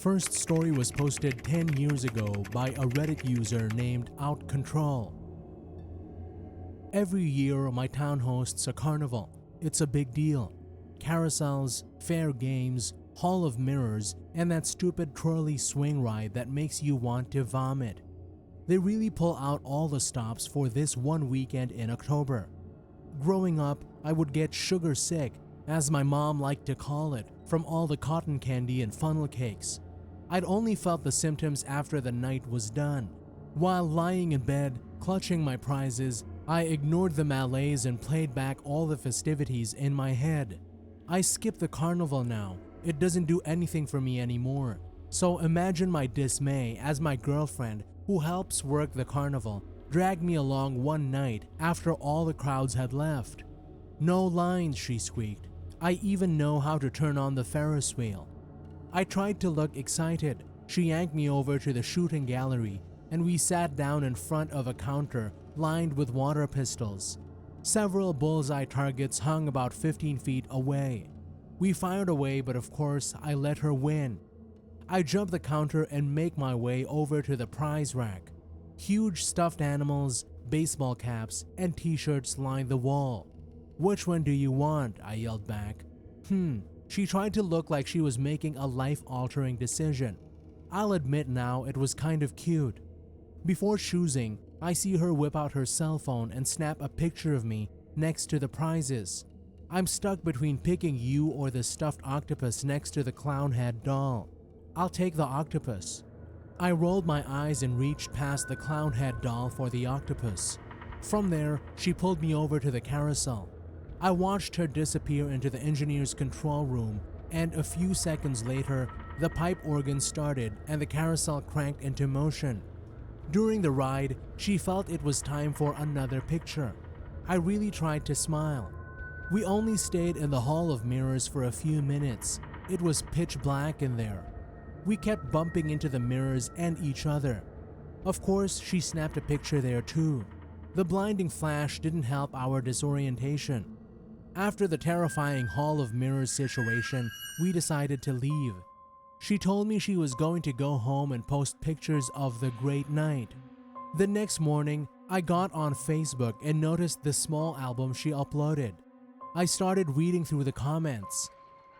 first story was posted 10 years ago by a Reddit user named Out Control. Every year, my town hosts a carnival. It's a big deal. Carousels, fair games, hall of mirrors, and that stupid twirly swing ride that makes you want to vomit. They really pull out all the stops for this one weekend in October. Growing up, I would get sugar sick, as my mom liked to call it, from all the cotton candy and funnel cakes. I'd only felt the symptoms after the night was done. While lying in bed, clutching my prizes, I ignored the malaise and played back all the festivities in my head. I skip the carnival now. It doesn't do anything for me anymore. So imagine my dismay as my girlfriend, who helps work the carnival, dragged me along one night after all the crowds had left. "No lines," she squeaked. "I even know how to turn on the Ferris wheel." I tried to look excited. She yanked me over to the shooting gallery, and we sat down in front of a counter lined with water pistols. Several bullseye targets hung about 15 feet away. We fired away, but of course, I let her win. I jump the counter and make my way over to the prize rack. Huge stuffed animals, baseball caps, and t-shirts line the wall. "Which one do you want?" I yelled back. She tried to look like she was making a life-altering decision. I'll admit now it was kind of cute. Before choosing, I see her whip out her cell phone and snap a picture of me next to the prizes. I'm stuck between picking you or the stuffed octopus next to the clown head doll. I'll take the octopus. I rolled my eyes and reached past the clown head doll for the octopus. From there, she pulled me over to the carousel. I watched her disappear into the engineer's control room, and a few seconds later, the pipe organ started and the carousel cranked into motion. During the ride, she felt it was time for another picture. I really tried to smile. We only stayed in the Hall of Mirrors for a few minutes. It was pitch black in there. We kept bumping into the mirrors and each other. Of course, she snapped a picture there too. The blinding flash didn't help our disorientation. After the terrifying Hall of Mirrors situation, we decided to leave. She told me she was going to go home and post pictures of the great night. The next morning, I got on Facebook and noticed the small album she uploaded. I started reading through the comments.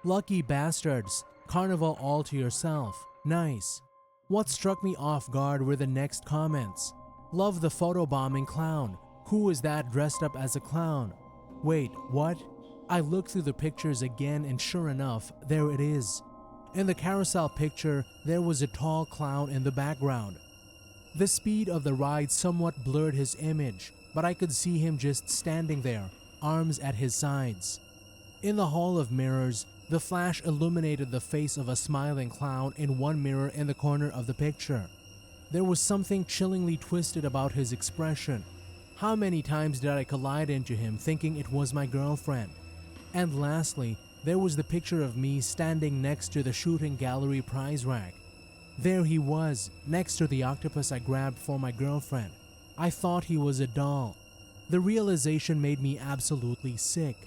"Lucky bastards, carnival all to yourself, nice." What struck me off guard were the next comments. "Love the photobombing clown. Who is that dressed up as a clown? Wait, what?" I looked through the pictures again and sure enough, there it is. In the carousel picture, there was a tall clown in the background. The speed of the ride somewhat blurred his image, but I could see him just standing there, arms at his sides. In the Hall of Mirrors, the flash illuminated the face of a smiling clown in one mirror in the corner of the picture. There was something chillingly twisted about his expression. How many times did I collide into him thinking it was my girlfriend? And lastly, there was the picture of me standing next to the shooting gallery prize rack. There he was, next to the octopus I grabbed for my girlfriend. I thought he was a doll. The realization made me absolutely sick.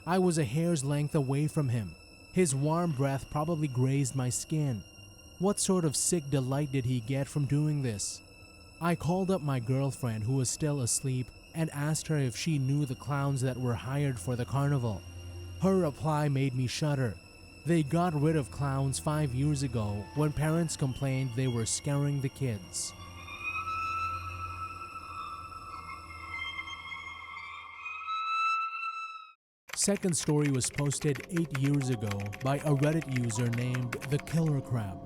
I was a hair's length away from him. His warm breath probably grazed my skin. What sort of sick delight did he get from doing this? I called up my girlfriend, who was still asleep, and asked her if she knew the clowns that were hired for the carnival. Her reply made me shudder. They got rid of clowns 5 years ago when parents complained they were scaring the kids. Second story was posted 8 years ago by a Reddit user named The Killer Crab.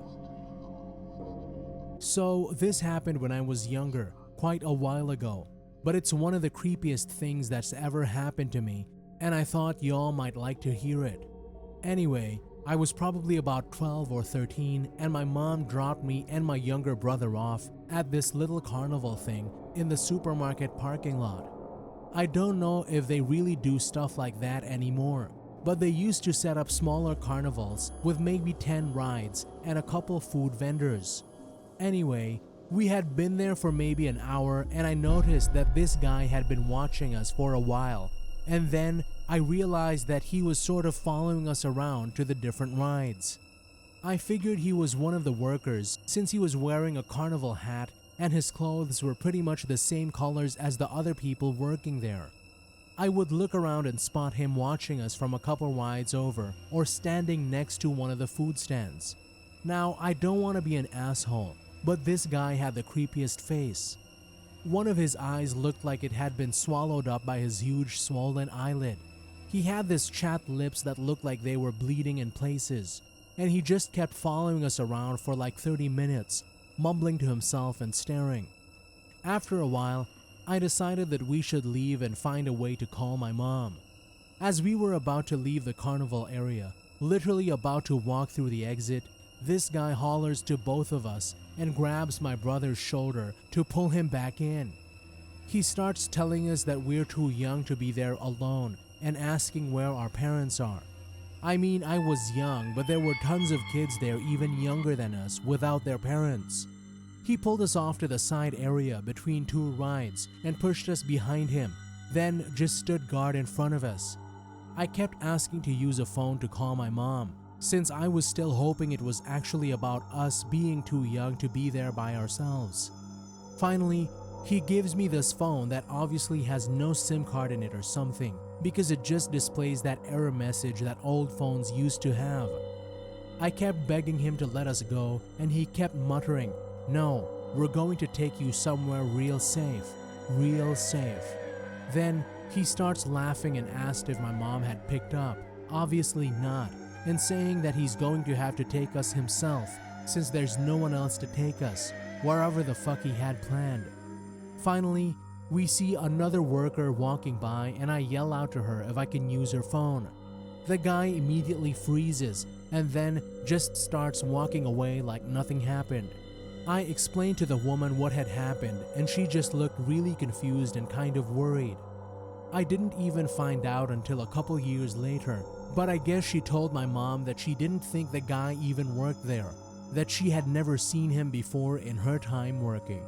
So this happened when I was younger, quite a while ago, but it's one of the creepiest things that's ever happened to me, and I thought y'all might like to hear it. Anyway, I was probably about 12 or 13, and my mom dropped me and my younger brother off at this little carnival thing in the supermarket parking lot. I don't know if they really do stuff like that anymore, but they used to set up smaller carnivals with maybe 10 rides and a couple food vendors. Anyway, we had been there for maybe an hour, and I noticed that this guy had been watching us for a while, and then I realized that he was sort of following us around to the different rides. I figured he was one of the workers since he was wearing a carnival hat and his clothes were pretty much the same colors as the other people working there. I would look around and spot him watching us from a couple rides over or standing next to one of the food stands. Now, I don't want to be an asshole, but this guy had the creepiest face. One of his eyes looked like it had been swallowed up by his huge swollen eyelid. He had this chapped lips that looked like they were bleeding in places, and he just kept following us around for like 30 minutes, mumbling to himself and staring. After a while, I decided that we should leave and find a way to call my mom. As we were about to leave the carnival area, literally about to walk through the exit, this guy hollers to both of us and grabs my brother's shoulder to pull him back in. He starts telling us that we're too young to be there alone and asking where our parents are. I mean, I was young, but there were tons of kids there even younger than us without their parents. He pulled us off to the side area between two rides and pushed us behind him, then just stood guard in front of us. I kept asking to use a phone to call my mom, since I was still hoping it was actually about us being too young to be there by ourselves. Finally, he gives me this phone that obviously has no SIM card in it or something, because it just displays that error message that old phones used to have. I kept begging him to let us go, and he kept muttering, "No, we're going to take you somewhere real safe, real safe." Then he starts laughing and asked if my mom had picked up. Obviously not, and saying that he's going to have to take us himself since there's no one else to take us, wherever the fuck he had planned. Finally, we see another worker walking by and I yell out to her if I can use her phone. The guy immediately freezes and then just starts walking away like nothing happened. I explained to the woman what had happened and she just looked really confused and kind of worried. I didn't even find out until a couple years later, but I guess she told my mom that she didn't think the guy even worked there, that she had never seen him before in her time working.